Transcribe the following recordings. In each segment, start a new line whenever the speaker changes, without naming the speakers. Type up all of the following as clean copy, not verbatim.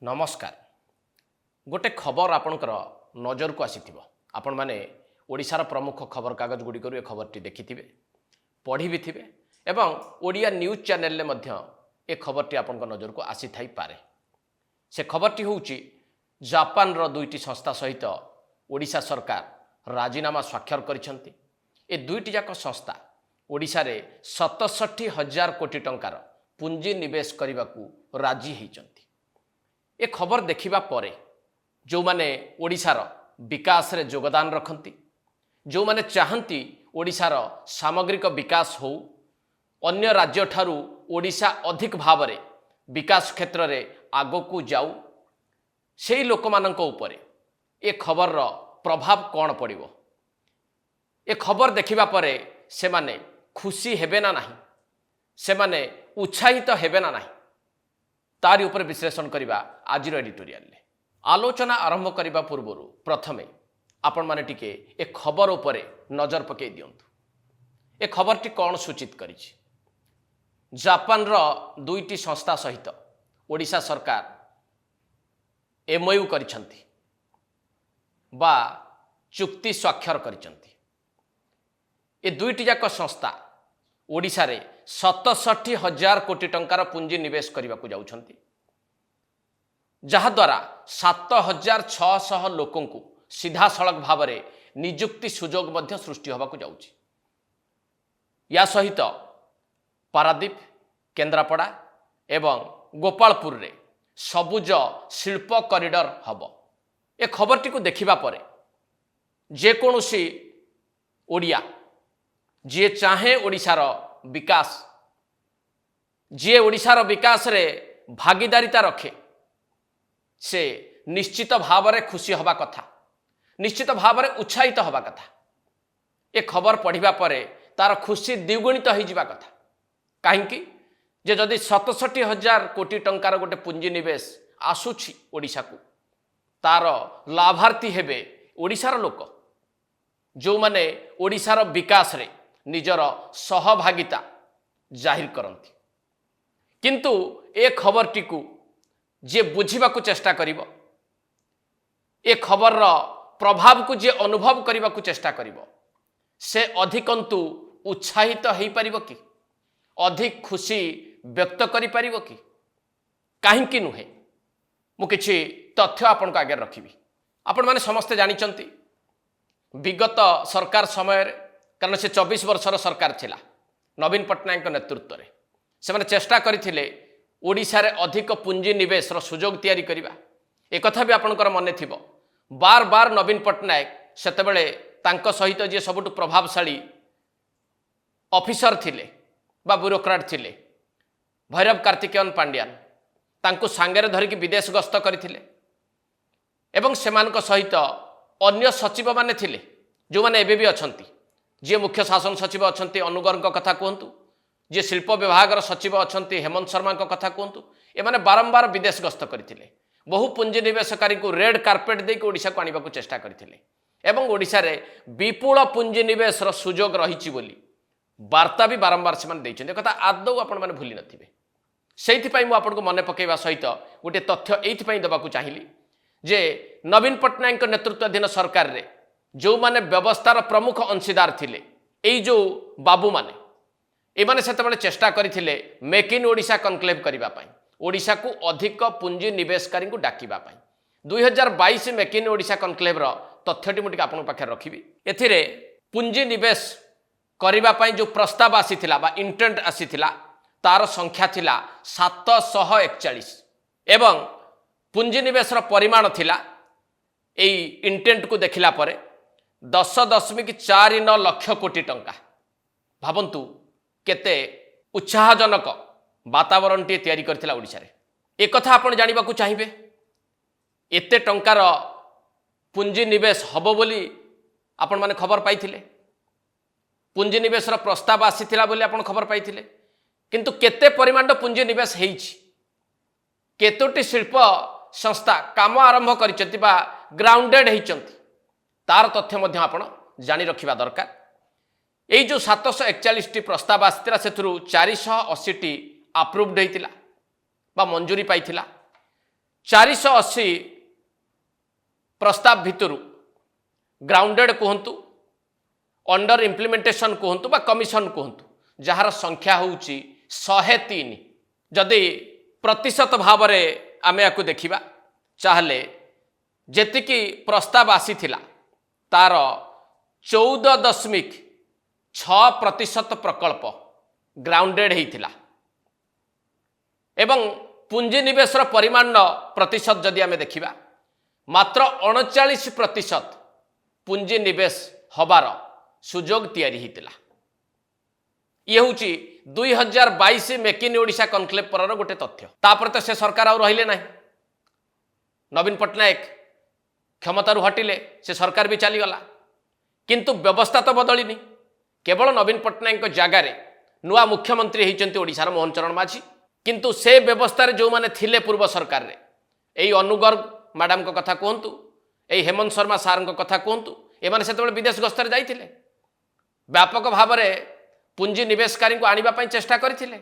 नमस्कार। गोटे खबर आपणकर नजर को आसी आपण मैंने ओडिशार प्रमुख खबर कागज गुड़िक ए खबरटी देखि पढ़ी भी थे एवं ओडिया न्यूज चैनल ए खबरटी आपण नजर को आसी थाई पारे। से खबरटी होउची जापान रो दुईटी संस्था सहित ओडिशा सरकार राजीनामा स्वाक्षर करिसंती। ए दुईटी जाक संस्था ओडिशा रे 67,000 कोटी टंकार पुंजी निवेश करने को राजी होइचंती। ए खबर देखिबा परे जो माने ओडिशार विकास रे योगदान रखती, जो माने चाहती ओडिशार सामग्रिक विकास हो, अन्य राज्य ठारू ओडिशा अधिक भाव रे विकास क्षेत्र रे आगो को जाऊ, सेही लोक मानक उपरे ए खबर रो प्रभाव कौन पड़िबो। ए खबर देखिबा परे से माने खुशी हेबे ना नहीं, से माने उत्साहित हेबे ना नहीं, तारी उपर विश्लेषण करिबा आज एडिटोरियल ले। आलोचना आरंभ करने पूर्व प्रथमे आपण माने टिके ए खबर उपरे नजर पकई दियंतु। ए खबरटी कौन सूचित करिछि? जापान रो दुईटी संस्था सहित ओडिशा सरकार एमओयू करिसंती बा चुक्ति स्वाक्षर करिसंती। ए दुईटी जाक संस्था ओडिशा रे 67,000 कोटी टंकार पुंजी निवेश करने को जाउछंती, जहाद्वारा 7,600 लोकों को सीधा सड़क भाव में निजुक्ति सुजोग मध्य सृष्टि होगा जाउछि। या सहित पारादीप, केन्द्रापड़ा एवं गोपालपुर रे सबुज शिल्प कॉरिडोर हब। ए खबरटी को देखिबा परे जेकोसी ओडिया जी चाहे ओडिशार विकास, जी ओडिशार विकास रे भागीदारिता रखे, से निश्चित भाव में खुशी हवा कथा, निश्चित भाव में उत्साहित हवा कथा। ए खबर पढ़िबा परे तार खुशी द्विगुणित हो जावा कथा। काहेकि जे जदि 67,000 कोटी टंकार गोटे पुंजी निवेश आसुछि ओडिशा को, तार लाभार्थी हेबे ओडिशार लोक जो माने ओडिशार विकास रे निजर सहभागिता जाहिर करती। किंतु ए खबरटी को जे बुझिबा को चेष्टा करिवो, ए खबर रो प्रभाव को जे अनुभव करने को चेष्टा करिवो, से अधिकंतु उत्साहित हो पारिबो कि, अधिक खुशी व्यक्त करि पारिबो कि? काहेकि नुहे मु किछि तथ्य आपण आगे रखिबी। आपण माने समस्ते जानिचंती विगत सरकार समय, कारण से 24 वर्षर सरकार थिला नवीन पट्टनायक नेतृत्व में, से माने चेष्टा करथिले ओडिशा रे अधिक पुंजी निवेश रो सुजोग तैयारी करिबा। एक कथा भी आपनकर मने थिबो, बार बार नवीन पट्टनायक सेतेबेले तांको सहित जे सबुठ प्रभावशाली ऑफिसर थिले बा ब्यूरोक्राट थिले, भैरव कार्तिकेयन पांड्यान, तांको सांगरे धरिकी विदेश गस्त करथिले एवं सेमानक सहित अन्य सचिव माने थिले जो माने एबे भी अछंती। जे मुख्य शासन सचिव अछंती अनुगर कथा कहतु, जे शिल्प विभाग सचिव अछंती हेमंत शर्मा कथा कहतु, एमाने बारंबार विदेश गस्त करथिले, बहु पुंजी निवेशकारी को रेड कार्पेट दे ओडिशा को आनिबा को चेष्टा करथिले एवं ओडिशा रे विपुल पुंजी निवेश सुजोग रहिछि बोली वार्ता भी बारंबार से माने कथा आदौ आपण माने भूली नथिबे। सेइथिपई मु आपनको मने पकेइबा सहित गोटे तथ्य एइथिपई देबाकू चाहिली जे नवीन पट्टनायक नेतृत्वाधीन सरकार रे जो माने व्यवस्थार प्रमुख अंशीदार थिले, एई जो बाबू माने एमाने सेतेबेले चेष्टा करथिले मेक इन ओडिशा कनक्लेव करिबा पई, ओडिशा को अधिक पुंजी निवेशकारी को डाकिबा पई। 2022 मेक इन ओडिशा कनक्लेव रो तथ्यटी मुझे आपन पाखे रखिबी। एथिरे पुंजी निवेश करिबा पई जो प्रस्ताव आसीथिला बा इंटेंट आसीथिला, तार संख्या थिला 741 एवं पुंजी निवेश रो परिमाण थिला एई इंटेंट को देखिला परे 10.49 लाख कोटी टंका। भाबंतु केते उत्साहजनक वातावरण टी तैयारी करथिला ओडिशा रे। एक कथा आपण जानिबा को चाहिबे, एते टंकार पुंजी निवेश हबो बोली आपण माने खबर पाइथिले, पुंजी निवेश रो प्रस्ताव आसीथिला बोली आपण खबर पाइथिले, किंतु केते परिमाण पुंजी निवेश हेइछि, केतोटी शिल्प संस्था काम आरंभ करिसंती बा ग्राउंडेड हेइचंती, तार तथ्य मध्य आपण जानि रखिबा दरकार। एई जो 741 टी प्रस्ताव आसीथिला सेथुरु 480 टी अप्रूव्ड हेइतिला बा मंजूरी पाइथिला, 480 प्रस्ताव भितरु ग्राउंडेड कहतु अंडर इम्प्लीमेंटेशन कहतु बा कमिशन कहतु जार संख्या होउची 103। जदि प्रतिशत भाव में आम या देखा चाहले जेतिकी प्रस्ताव आसीथिला तार 14.6% प्रकल्प ग्राउंडेड होइथिला एवं पुंजीनिवेशर परिमाण प्रतिशत जदि आम देखा मात्र 39% पुंजीनिवेश हबार सुजोग तैयारी होइतिला। ये हूँ 2022 मेक इन ओडिशा कनक्लेव पर गोटे तथ्य। तापर तो से सरकार आउ रहिले ना, नवीन पट्टनायक क्षमतारू हटिले, से सरकार भी चलीगला, किंतु व्यवस्था तो बदलनी। केवल नवीन पट्टनायक जगार नुआ मुख्यमंत्री होती ओडिशार मोहन चरण माझी, किंतु से व्यवस्था जो माने थिले पूर्व सरकार रे, यही अनुगर्ग मैडम को कथा कहतु, यही हेमंत शर्मा सार को कथा कहतु, एमाने सेतेबेले विदेश गस्तर जाइथिले, व्यापक भाव में पुंजी निवेशकारी को आनिबा पई चेष्टा करथिले।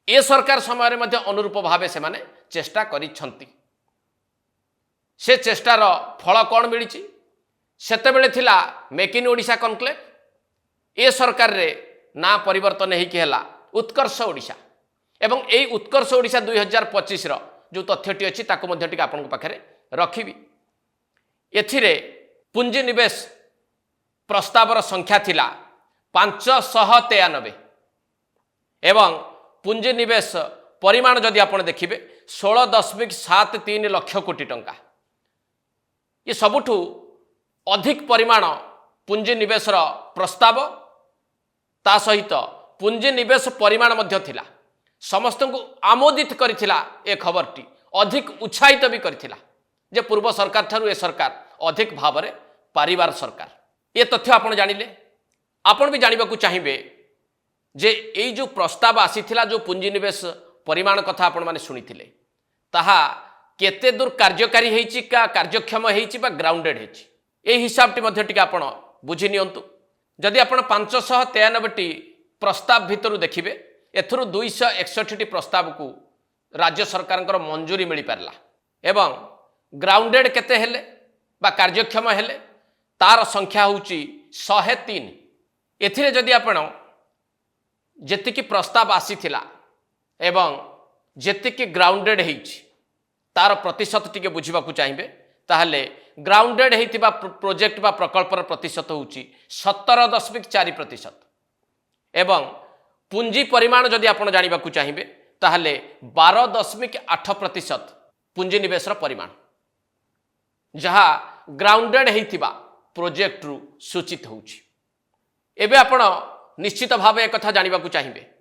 ए सरकार समय में अनुरूप भाव से माने चेष्टा करिछंती। से चेष्टार फल कौन मिली? सेतेबेले थिला मेक इन ओडिशा कनक्लेव, ए सरकार रे ना परिवर्तन होइकी हैला उत्कर्ष ओडिशा। एवं यही उत्कर्ष ओडिशा 2025 जो तथ्यटी अच्छी ताको मध्य टिके आपन पाखरे रखिबी। एथिरे पुंजी निवेश प्रस्तावर संख्या थिला 593 एवं पुंजी निवेश परिमाण जदि आपण देखिबे 16.73 लाख कोटी टंका। ये सबुठु अधिक परिमाण पुंजी निवेशर प्रस्ताव ता सहित पुंजी निवेश परिमाण मध्य थिला। समस्त को आमोदित करिथिला ए खबरटी, अधिक उत्साहित भी करिथिला जे पूर्व सरकार ठारू ए सरकार अधिक भाव में पारिवार सरकार। ये तथ्य आपण जानिले, आपण भी जानिबाकू चाहिए जे एई जो प्रस्ताव आसीथिला जो पुंजी निवेश परिमाण कथा आपण माने सुनिथिले ताहा केते दूर कार्यकारी हेछि का कार्यक्षम हेछि बा ग्राउंडेड हेछि, ए हिसाबटी मध्य टिके आपण बुझि नियंतु। जदि आपण 593 प्रस्ताव भितरु देखिबे एथुरु 261 प्रस्ताव को राज्य सरकार मंजूरी मिल पारला एवं ग्राउंडेड केते हेले बा कार्यक्षम हेले तार संख्या होउची 103। एथिरे जदि आपण जेतिकी प्रस्ताव आसीथिला एवं जेतिकी ग्राउंडेड हेछि तार प्रतिशत टिके बुझिबाकू चाहिए ताहले ग्राउंडेड हेतिबा प्रोजेक्ट बा प्रकल्पर प्रतिशत होउची 17.4% एवं पुंजी परिमाण जदि आपण जानिबाकू चाहिए ताहले 12.8% पुंजी निवेशर परिमाण जहाँ ग्राउंडेड हेतिबा प्रोजेक्ट रु सूचित होउची। एबे आपण निश्चित भाव एक कथा जानिबाकू चाहिए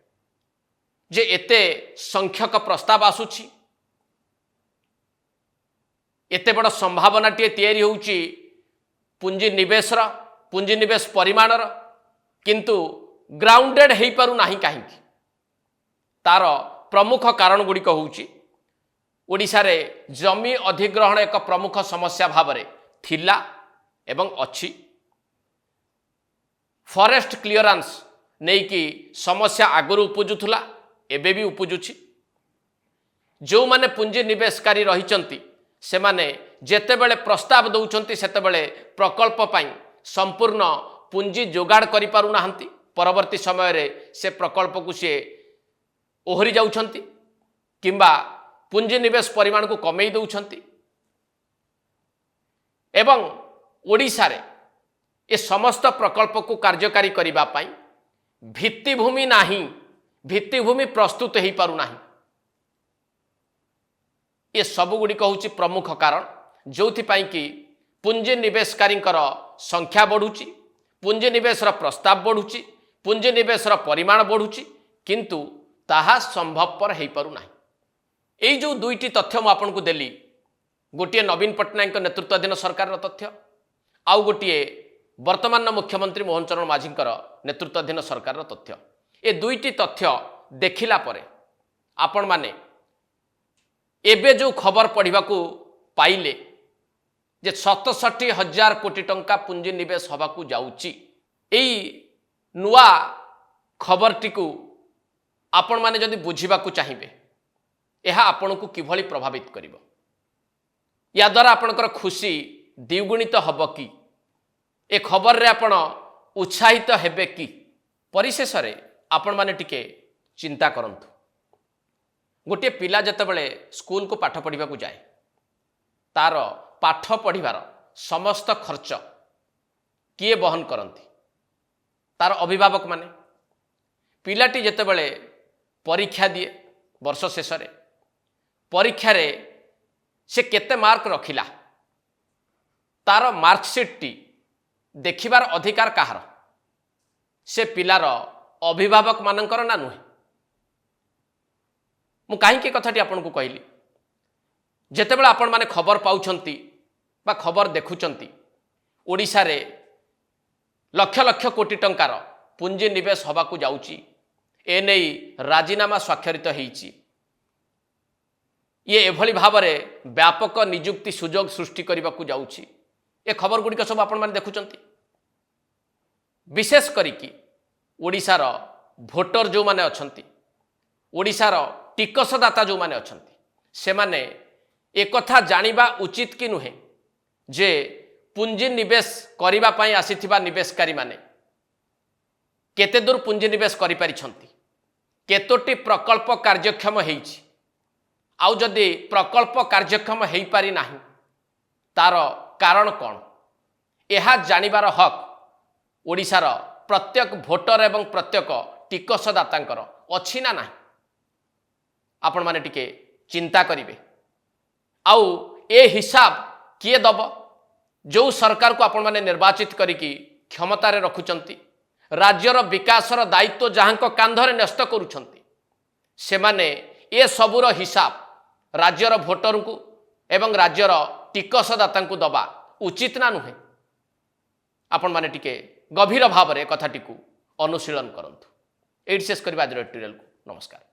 जे एते संख्यक प्रस्ताव आसुची, एते बड़ संभावना टे तैयारी होउची पुंजी निवेश परिमाणर, किंतु ग्राउंडेड हो पारु नाही कहीं। तार प्रमुख कारण गुड़िक होउची ओडिशा रे जमी अधिग्रहण एक प्रमुख समस्या भाव में थिला एवं अच्छी। फॉरेस्ट क्लियरेंस नहीं कि समस्या आगुरी उपजुला एबे भी उपजुची। जो माने पुंजी निवेशकारी रहिचंती से माने जेतेबेले प्रस्ताव दउचंती सेतेबेले प्रकल्प पाई संपूर्ण पुंजी जोगाड़ करि पारु नाहंती। परवर्ती समय रे से प्रकल्प को सी ओहरी जाउछंती किंबा पुंजी निवेश परिमाण को कमेई दउछंती। एवं ओडिशा रे ए समस्त प्रकल्प को कार्यकारी करिबा पाई भित्तिभूमि नाही, भित्तिभूमि प्रस्तुत हो पारु नाही। ये सबुगुड़िक हूँ प्रमुख कारण जो कि पुंजी निवेशकारी संख्या बढ़ुची, पुंजी निवेशर प्रस्ताव बढ़ुची, पुंजी निवेशर परिमाण बढ़ुची, किंतु ताहा संभवपर हो पारु नाही। एई जो दुईटी तथ्य मु आपन को देली, गोटे नवीन पट्टनायक नेतृत्वाधीन सरकार तथ्य, आउ गोटे वर्तमान मुख्यमंत्री मोहन चरण माझी नेतृत्वाधीन सरकार तथ्य। ए दुईटी तथ्य देखिला परे आपण माने एबे जो खबर पढ़ा पाइले जे 67,000 कोटी टंका पुंजी निवेश हवा को जाउची, एई नुआ खबरटी को आपण माने जदि बुझिबा को चाहिए यह आपण को किभली प्रभावित करिवो। या द्वारा आपणकर खुशी द्विगुणित हम कि ए खबर रे आपण उत्साहित हेबे कि परिशेष रे आपण माने टिके चिंता करंतु। गोटे पिला जतबेले स्कूल को पाठ पढ़ा जाए तार पाठ पढ़ार समस्त खर्च किए बहन करती तार अभिभावक माने। पिलाटी जितेबले परीक्षा दिए वर्ष शेष परीक्षा रे से केते मार्क रखिला तार मार्कशीट टी देखिबार अधिकार कहार से पिलार अभिभावक मानकर ना नुहे। मु कहीं कथाटी आपन को कहली जेतेबेले आपण माने खबर पाउछंती बा खबर देखुचंती ओडिशा रे लक्ष लक्ष कोटी टंकार पुंजी निवेश हवाकू जाउची एने राजीनामा स्वाक्षरित होईची। ये एभली भावरे व्यापक निजुक्ति सुजोग सृष्टि करने को जाउची। ए खबर गुड़िक सब आपण माने देखुचंती। विशेष करिकी ओडिशार भोटर जो माने अछंती ओडिशार टिकसदाता जो माने अछंती से माने एक कथा जानिबा उचित कि नुहे जे पुंजी निवेश करिबा पई आसीथिबा निवेशकारी माने केते दूर पुंजी निवेश करि परिछंती केतोटी प्रकल्प कार्यक्षम हेइछि आउ जदि प्रकल्प कार्यक्षम हेइ पारि नाही तार कारण कौन यह जानिबार हक ओडिशार प्रत्येक भोटर एवं प्रत्येक टिकसदातांकर अछि ना नाही आपण माने टिके चिंता करिवे। आउ ए हिसाब किए दब जो सरकार को आपण माने निर्वाचित करिकी क्षमतारे रखुचंती राज्यर विकासर दायित्व जहांक कांधरे न्यस्त करूछंती से माने ए सबुर हिसाब राज्यर भोटर को एवं राज्यर टिकसदाता को दबा उचित ना नुहे। आपण माने टिके गभीर भाव में कथाटी को अनुशीलन करंतु। एड शेष करबा एडिटोरियल को नमस्कार।